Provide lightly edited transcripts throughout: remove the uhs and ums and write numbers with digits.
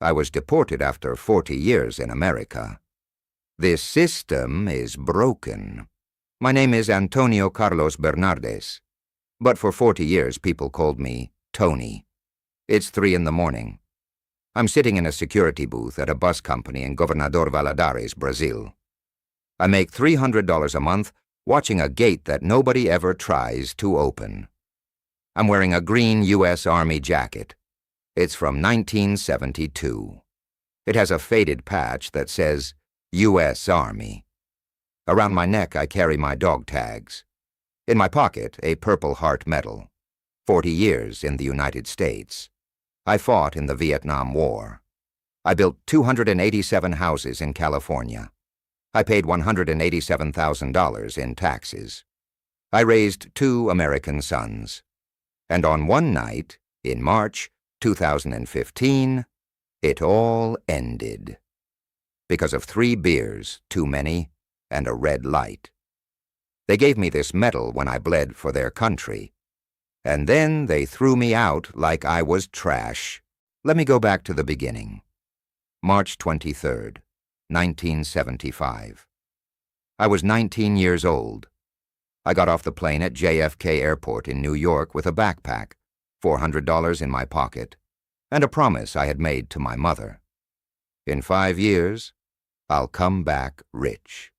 I was deported after 40 years in America. This system is broken. My name is Antonio Carlos Bernardes, but for 40 years people called me Tony. It's 3 in the morning. I'm sitting in a security booth at a bus company in Governador Valadares, Brazil. I make $300 a month watching a gate that nobody ever tries to open. I'm wearing a green U.S. Army jacket. It's from 1972. It has a faded patch that says U.S. Army. Around my neck I carry my dog tags. In my pocket, a Purple Heart medal. 40 years in the United States. I fought in the Vietnam War. I built 287 houses in California. I paid $187,000 in taxes. I raised 2 American sons. And on one night, in March 2015, it all ended. Because of 3 beers too many and a red light. They gave me this medal when I bled for their country. And then they threw me out like I was trash. Let me go back to the beginning. March 23rd, 1975. I was 19 years old. I got off the plane at JFK Airport in New York with a backpack, $400 in my pocket, and a promise I had made to my mother. In 5 years, I'll come back rich.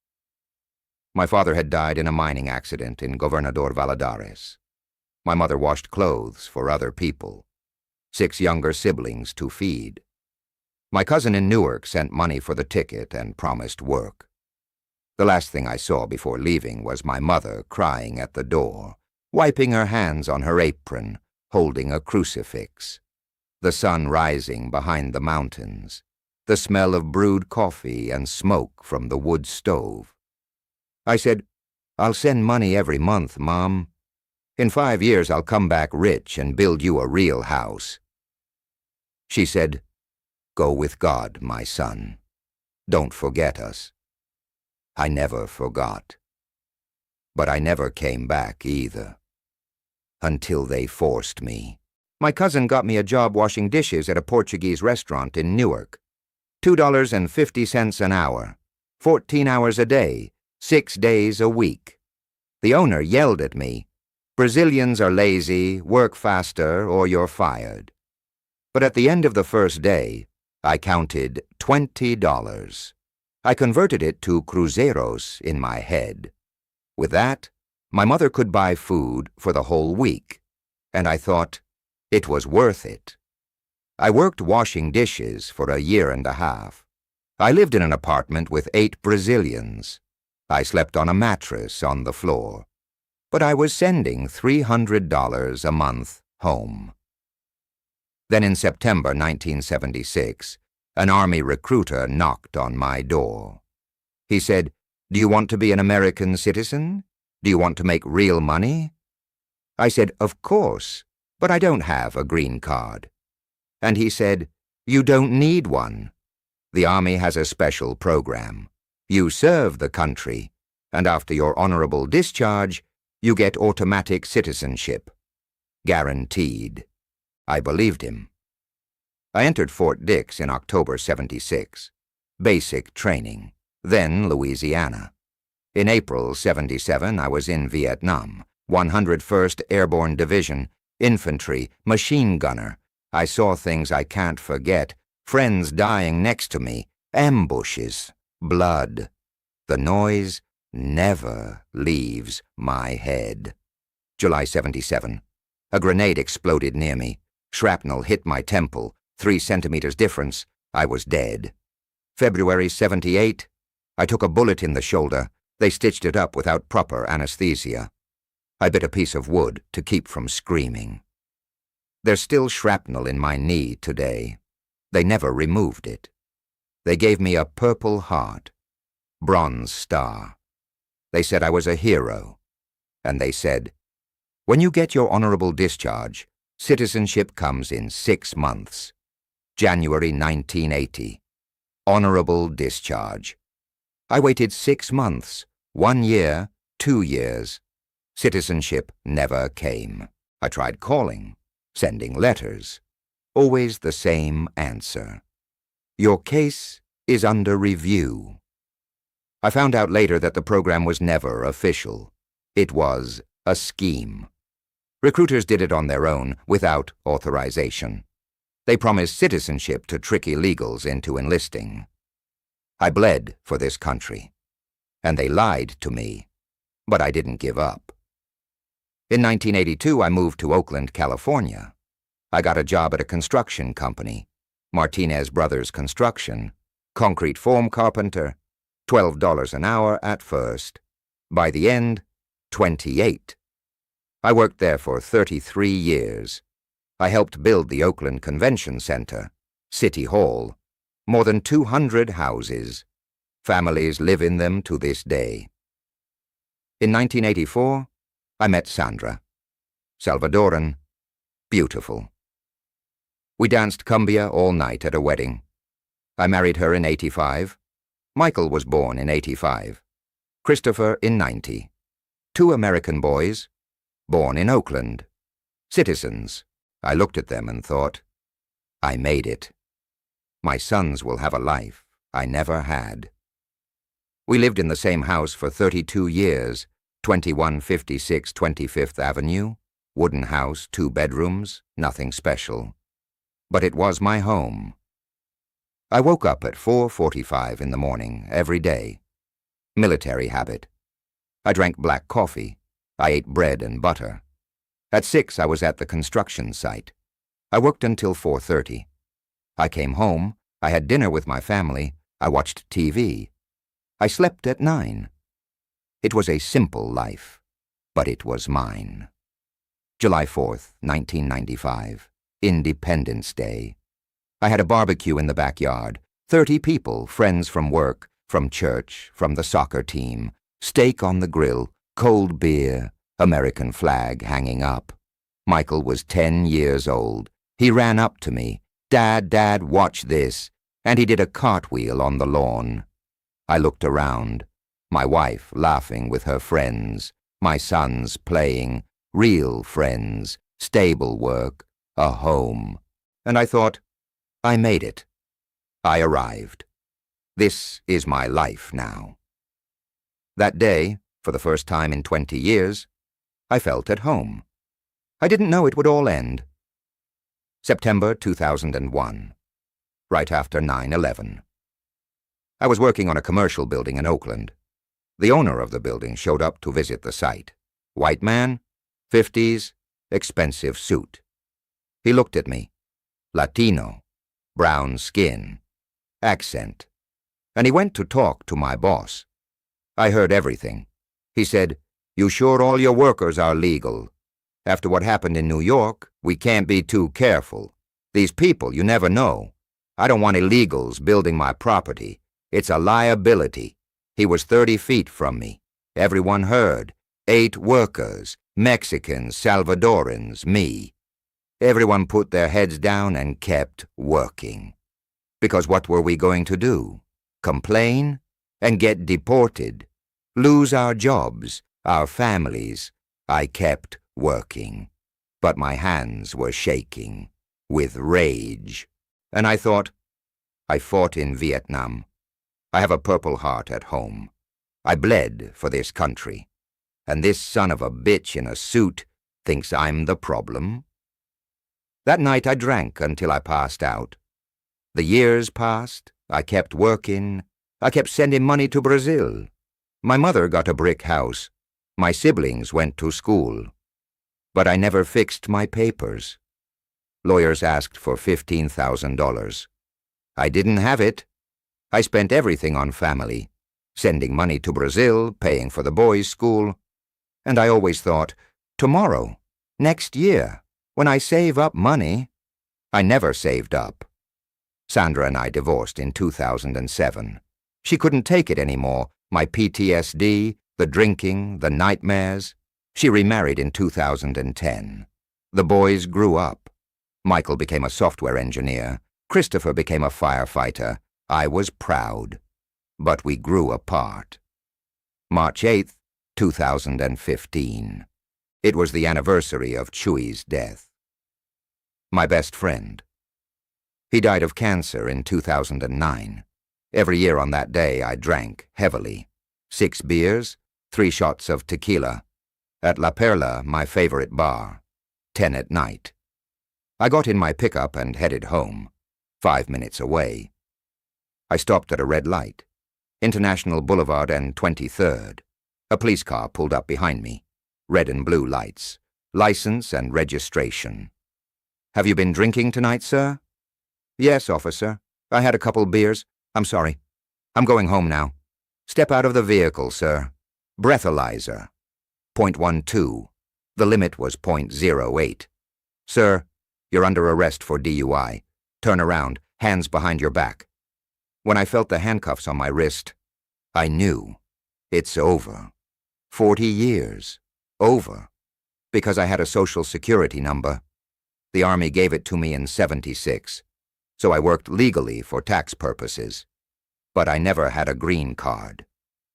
My father had died in a mining accident in Governador Valadares. My mother washed clothes for other people. 6 younger siblings to feed. My cousin in Newark sent money for the ticket and promised work. The last thing I saw before leaving was my mother crying at the door, wiping her hands on her apron, holding a crucifix. The sun rising behind the mountains. The smell of brewed coffee and smoke from the wood stove. I said, "I'll send money every month, Mom. In 5 years I'll come back rich and build you a real house." She said, "Go with God, my son. Don't forget us." I never forgot. But I never came back either. Until they forced me. My cousin got me a job washing dishes at a Portuguese restaurant in Newark. $2.50 an hour, 14 hours a day, 6 days a week. The owner yelled at me, "Brazilians are lazy, work faster, or you're fired." But at the end of the first day, I counted $20. I converted it to cruzeiros in my head. With that, my mother could buy food for the whole week, and I thought it was worth it. I worked washing dishes for a year and a half. I lived in an apartment with 8 Brazilians. I slept on a mattress on the floor. But I was sending $300 a month home. Then in September 1976, an Army recruiter knocked on my door. He said, "Do you want to be an American citizen? Do you want to make real money?" I said, "Of course, but I don't have a green card." And he said, "You don't need one. The Army has a special program. You serve the country, and after your honorable discharge, you get automatic citizenship. Guaranteed." I believed him. I entered Fort Dix in October '76. Basic training. Then Louisiana. In April '77, I was in Vietnam, 101st Airborne Division, infantry, machine gunner. I saw things I can't forget, friends dying next to me, ambushes, blood. The noise never leaves my head. July '77. A grenade exploded near me. Shrapnel hit my temple, 3 centimeters difference. I was dead. February '78. I took a bullet in the shoulder. They stitched it up without proper anesthesia. I bit a piece of wood to keep from screaming. There's still shrapnel in my knee today. They never removed it. They gave me a Purple Heart, Bronze Star. They said I was a hero. And they said, "When you get your honorable discharge, citizenship comes in 6 months. January 1980. Honorable discharge. I waited 6 months, 1 year, 2 years. Citizenship never came. I tried calling, sending letters. Always the same answer. Your case is under review. I found out later that the program was never official. It was a scheme. Recruiters did it on their own, without authorization. They promised citizenship to trick illegals into enlisting. I bled for this country, and they lied to me, but I didn't give up. In 1982, I moved to Oakland, California. I got a job at a construction company, Martinez Brothers Construction, concrete form carpenter, $12 an hour at first. By the end, 28. I worked there for 33 years. I helped build the Oakland Convention Center, City Hall, more than 200 houses. Families live in them to this day. In 1984, I met Sandra. Salvadoran, beautiful. We danced cumbia all night at a wedding. I married her in 85. Michael was born in 85. Christopher in 90. 2 American boys, born in Oakland. Citizens. I looked at them and thought, I made it. My sons will have a life I never had. We lived in the same house for 32 years, 2156 25th Avenue, wooden house, 2 bedrooms, nothing special. But it was my home. I woke up at 4:45 in the morning every day. Military habit. I drank black coffee. I ate bread and butter. At 6, I was at the construction site. I worked until 4:30. I came home. I had dinner with my family. I watched TV. I slept at 9. It was a simple life, but it was mine. July 4th, 1995, Independence Day. I had a barbecue in the backyard. 30 people, friends from work, from church, from the soccer team, steak on the grill, cold beer, American flag hanging up. Michael was 10 years old. He ran up to me. Dad, Dad, watch this. And he did a cartwheel on the lawn. I looked around. My wife laughing with her friends. My sons playing. Real friends. Stable work. A home. And I thought, I made it. I arrived. This is my life now. That day, for the first time in 20 years, I felt at home. I didn't know it would all end. September 2001, right after 9/11. I was working on a commercial building in Oakland. The owner of the building showed up to visit the site. White man, 50s, expensive suit. He looked at me. Latino, brown skin, accent. And he went to talk to my boss. I heard everything. He said, "You sure all your workers are legal? After what happened in New York, we can't be too careful. These people, you never know. I don't want illegals building my property. It's a liability." He was 30 feet from me. Everyone heard. 8 workers, Mexicans, Salvadorans, me. Everyone put their heads down and kept working. Because what were we going to do? Complain? And get deported? Lose our jobs, our families? I kept working. But my hands were shaking with rage. And I thought, I fought in Vietnam. I have a Purple Heart at home. I bled for this country. And this son of a bitch in a suit thinks I'm the problem? That night I drank until I passed out. The years passed. I kept working. I kept sending money to Brazil. My mother got a brick house. My siblings went to school. But I never fixed my papers. Lawyers asked for $15,000. I didn't have it. I spent everything on family, sending money to Brazil, paying for the boys' school. And I always thought, tomorrow, next year, when I save up money. I never saved up. Sandra and I divorced in 2007. She couldn't take it anymore, my PTSD, the drinking, the nightmares. She remarried in 2010. The boys grew up. Michael became a software engineer. Christopher became a firefighter. I was proud. But we grew apart. March 8th, 2015. It was the anniversary of Chuy's death. My best friend. He died of cancer in 2009. Every year on that day I drank heavily. 6 beers, 3 shots of tequila. At La Perla, my favorite bar. 10 at night. I got in my pickup and headed home. 5 minutes away. I stopped at a red light. International Boulevard and 23rd. A police car pulled up behind me. Red and blue lights. License and registration. "Have you been drinking tonight, sir?" "Yes, officer. I had a couple beers. I'm sorry. I'm going home now." "Step out of the vehicle, sir." Breathalyzer. .12. The limit was .08. "Sir, you're under arrest for DUI. Turn around, hands behind your back." When I felt the handcuffs on my wrist, I knew. It's over. 40 years. Over. Because I had a Social Security number. The Army gave it to me in '76, so I worked legally for tax purposes. But I never had a green card.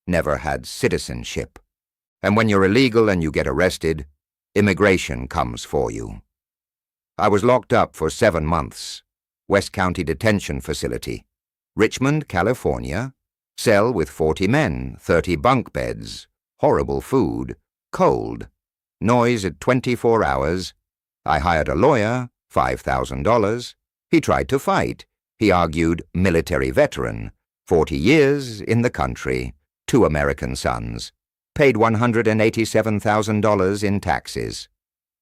Never had citizenship. And when you're illegal and you get arrested, immigration comes for you. I was locked up for 7 months. West County Detention Facility. Richmond, California. Cell with 40 men, 30 bunk beds. Horrible food. Cold. Noise at 24 hours. I hired a lawyer, $5,000. He tried to fight. He argued military veteran. 40 years in the country. 2 American sons. Paid $187,000 in taxes.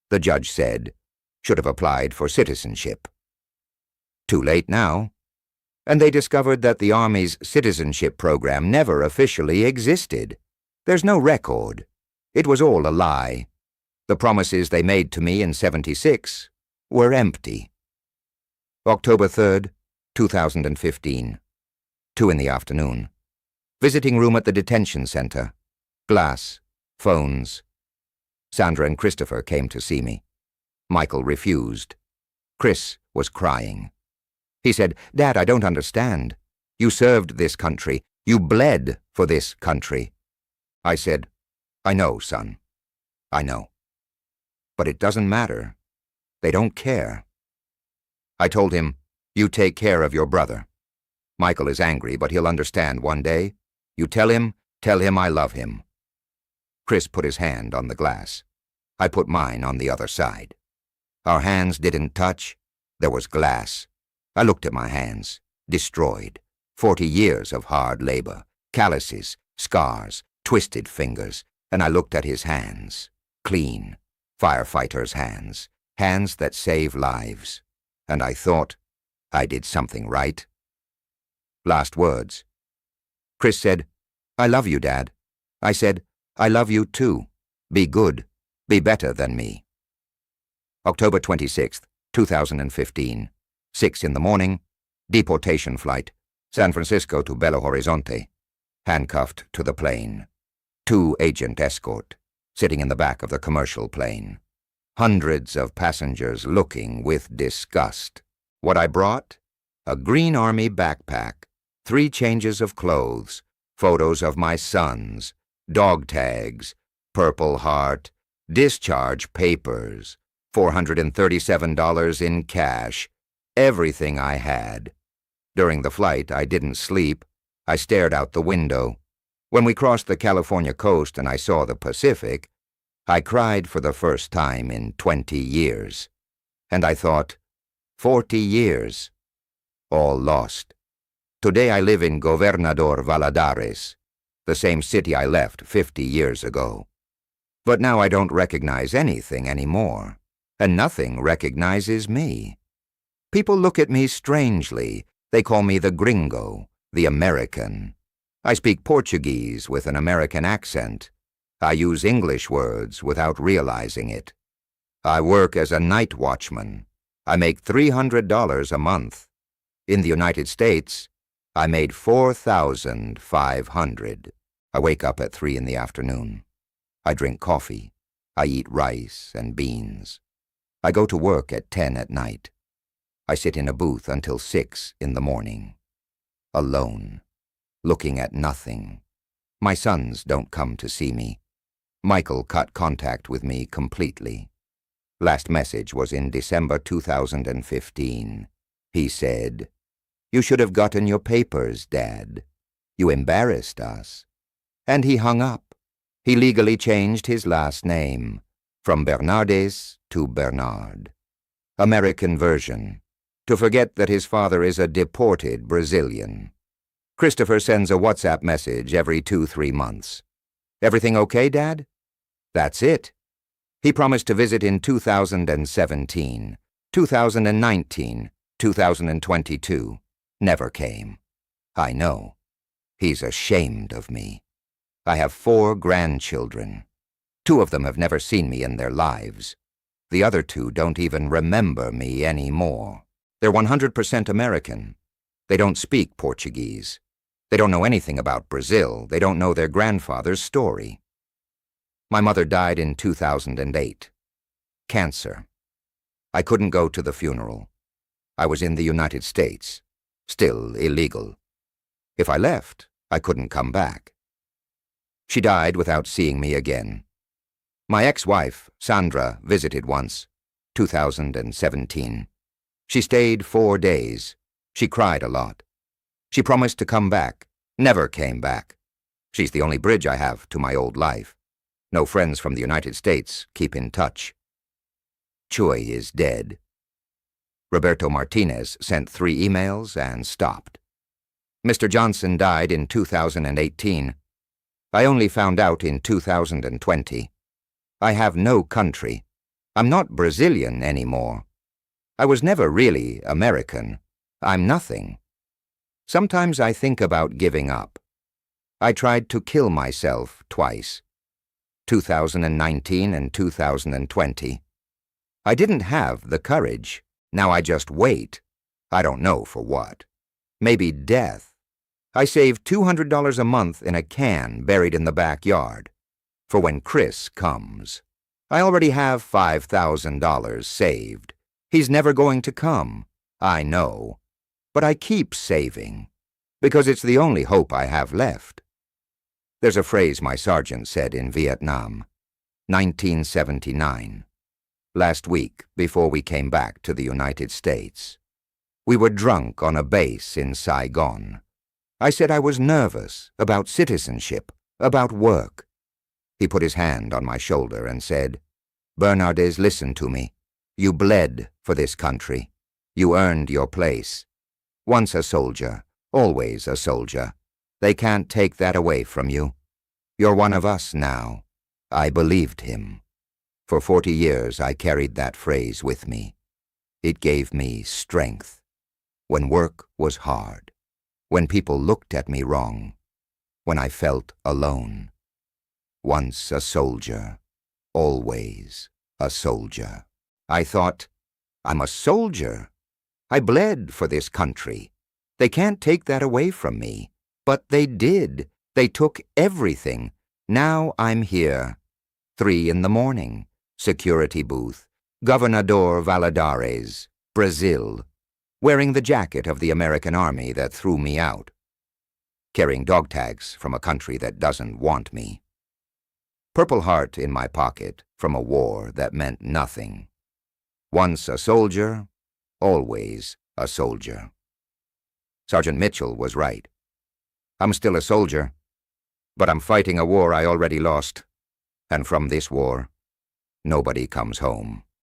The judge said, should have applied for citizenship. Too late now. And they discovered that the Army's citizenship program never officially existed. There's no record. It was all a lie. The promises they made to me in '76 were empty. October 3rd, 2015. 2 in the afternoon. Visiting room at the detention center. Glass. Phones. Sandra and Christopher came to see me. Michael refused. Chris was crying. He said, "Dad, I don't understand. You served this country. You bled for this country." I said, "I know, son. I know. But it doesn't matter. They don't care." I told him, "You take care of your brother. Michael is angry, but he'll understand one day. You tell him I love him." Chris put his hand on the glass. I put mine on the other side. Our hands didn't touch. There was glass. I looked at my hands. Destroyed. 40 years of hard labor. Calluses, scars, twisted fingers. And I looked at his hands. Clean. Firefighter's hands. Hands that save lives. And I thought I did something right. Last words. Chris said, "I love you, Dad." I said, "I love you too. Be good. Be better than me." October 26th, 2015. 6 in the morning. Deportation flight. San Francisco to Belo Horizonte. Handcuffed to the plane. 2-agent escort. Sitting in the back of the commercial plane. Hundreds of passengers looking with disgust. What I brought? A green Army backpack. 3 changes of clothes. Photos of my sons. Dog tags. Purple Heart. Discharge papers. $437 in cash. Everything I had. During the flight, I didn't sleep. I stared out the window. When we crossed the California coast and I saw the Pacific, I cried for the first time in 20 years. And I thought, 40 years. All lost. Today I live in Gobernador Valadares, the same city I left 50 years ago. But now I don't recognize anything anymore, and nothing recognizes me. People look at me strangely. They call me the gringo, the American. I speak Portuguese with an American accent. I use English words without realizing it. I work as a night watchman. I make $300 a month. In the United States, I made $4,500. I wake up at 3 in the afternoon. I drink coffee. I eat rice and beans. I go to work at 10 at night. I sit in a booth until 6 in the morning. Alone. Looking at nothing. My sons don't come to see me. Michael cut contact with me completely. Last message was in December 2015. He said, "You should have gotten your papers, Dad. You embarrassed us." And he hung up. He legally changed his last name from Bernardes to Bernard. American version, to forget that his father is a deported Brazilian. Christopher sends a WhatsApp message every 2-3 months. "Everything okay, Dad?" That's it. He promised to visit in 2017, 2019, 2022. Never came. I know. He's ashamed of me. I have 4 grandchildren. 2 of them have never seen me in their lives. The other 2 don't even remember me anymore. They're 100% American. They don't speak Portuguese. They don't know anything about Brazil. They don't know their grandfather's story. My mother died in 2008. Cancer. I couldn't go to the funeral. I was in the United States. Still illegal. If I left, I couldn't come back. She died without seeing me again. My ex-wife, Sandra, visited once, 2017. She stayed 4 days. She cried a lot. She promised to come back, never came back. She's the only bridge I have to my old life. No friends from the United States keep in touch. Chuy is dead. Roberto Martinez sent 3 emails and stopped. Mr. Johnson died in 2018. I only found out in 2020. I have no country. I'm not Brazilian anymore. I was never really American. I'm nothing. Sometimes I think about giving up. I tried to kill myself twice. 2019 and 2020. I didn't have the courage. Now I just wait. I don't know for what. Maybe death. I save $200 a month in a can buried in the backyard. For when Chris comes. I already have $5,000 saved. He's never going to come. I know. But I keep saving. Because it's the only hope I have left. There's a phrase my sergeant said in Vietnam, 1979, last week before we came back to the United States. We were drunk on a base in Saigon. I said I was nervous about citizenship, about work. He put his hand on my shoulder and said, "Bernardes, listen to me. You bled for this country. You earned your place. Once a soldier, always a soldier. They can't take that away from you. You're one of us now." I believed him. For 40 years I carried that phrase with me. It gave me strength. When work was hard. When people looked at me wrong. When I felt alone. Once a soldier. Always a soldier. I thought, I'm a soldier. I bled for this country. They can't take that away from me. But they did. They took everything. Now I'm here. 3 in the morning. Security booth. Governador Valadares. Brazil. Wearing the jacket of the American Army that threw me out. Carrying dog tags from a country that doesn't want me. Purple Heart in my pocket from a war that meant nothing. Once a soldier, always a soldier. Sergeant Mitchell was right. I'm still a soldier, but I'm fighting a war I already lost, and from this war, nobody comes home.